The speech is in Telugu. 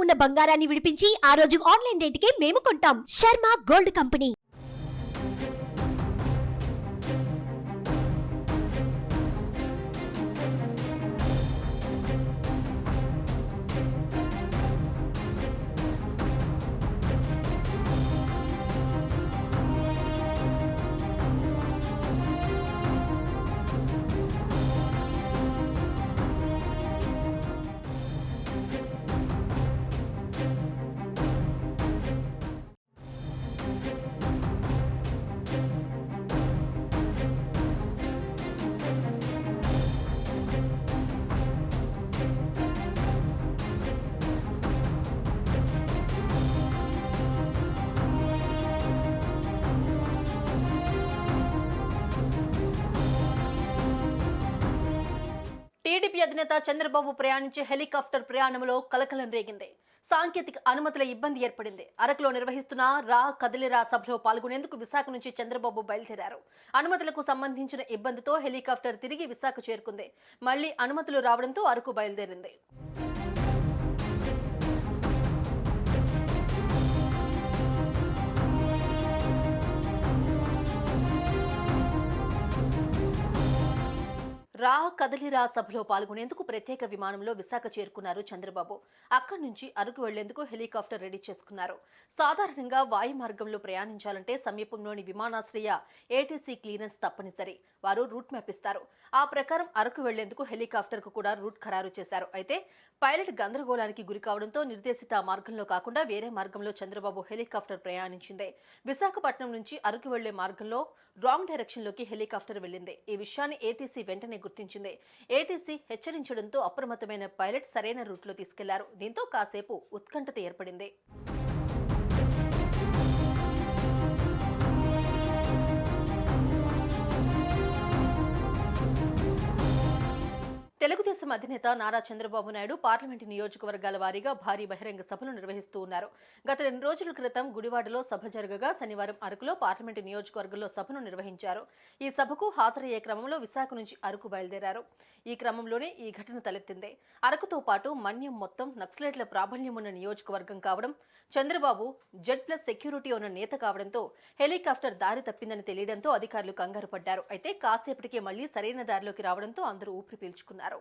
ఉన్న బంగారాన్ని విడిపించి ఆ రోజు ఆన్లైన్ రేటుకే మేము కొంటాం. Sharma gold company. టీడీపీ అధినేత చంద్రబాబు ప్రయాణించే హెలికాప్టర్ ప్రయాణంలో కలకలం రేగింది. సాంకేతిక అనుమతుల ఇబ్బంది ఏర్పడింది. అరకులో నిర్వహిస్తున్న కదిలిరా సభలో పాల్గొనేందుకు విశాఖ నుంచి చంద్రబాబు బయలుదేరారు. అనుమతులకు సంబంధించిన ఇబ్బందితో హెలికాప్టర్ తిరిగి విశాఖ చేరుకుంది. మళ్లీ అనుమతులు రావడంతో అరకు బయలుదేరింది. కదిలిరా సభలో పాల్గొనేందుకు ప్రత్యేక విమానంలో విశాఖ చేరుకున్నారు చంద్రబాబు. అక్కడి నుంచి అరకు వెళ్లేందుకు హెలికాప్టర్ రెడీ చేసుకున్నారు. సాధారణంగా వాయు మార్గంలో ప్రయాణించాలంటే సమీపంలోని విమానాశ్రయ ఏటీసీ క్లియరెన్స్ తప్పనిసరి. వారు రూట్ మ్యాప్ ఇస్తారు. ఆ ప్రకారం అరకు వెళ్లేందుకు హెలికాప్టర్ కు కూడా రూట్ ఖరారు చేశారు. అయితే పైలట్ గందరగోళానికి గురి కావడంతో నిర్దేశిత మార్గంలో కాకుండా వేరే మార్గంలో చంద్రబాబు హెలికాప్టర్ ప్రయాణించింది. విశాఖపట్నం నుంచి అరకు వెళ్లే మార్గంలో రాంగ్ డైరెక్షన్ లోకి హెలికాప్టర్ వెళ్లింది. ఈ విషయాన్ని ఏటీసీ వెంటనే గుర్తించింది. ఏటీసీ హెచ్చరించడంతో అప్రమత్తమైన పైలట్ సరైన రూట్లో తీసుకెళ్లారు. దీంతో కాసేపు ఉత్కంఠత ఏర్పడింది. తెలుగుదేశం అధినేత నారా చంద్రబాబు నాయుడు పార్లమెంటు నియోజకవర్గాల వారీగా భారీ బహిరంగ సభలు నిర్వహిస్తూ ఉన్నారు. గత 2 రోజుల క్రితం గుడివాడలో సభ జరగగా శనివారం అరకులో పార్లమెంటు నియోజకవర్గంలో సభను నిర్వహించారు. ఈ సభకు హాజరయ్యే క్రమంలో విశాఖ నుంచి అరకు బయలుదేరారు. ఈ క్రమంలోనే ఈ ఘటన తలెత్తింది. అరకుతో పాటు మన్యం మొత్తం నక్సలైట్ల ప్రాబల్యం ఉన్న నియోజకవర్గం కావడం, చంద్రబాబు Z+ సెక్యూరిటీ ఉన్న నేత కావడంతో హెలికాప్టర్ దారి తప్పిందని తెలియడంతో అధికారులు కంగారు పడ్డారు. అయితే కాసేపటికే మళ్లీ సరైన దారిలోకి రావడంతో అందరూ ఊపిరి పీల్చుకున్నారు.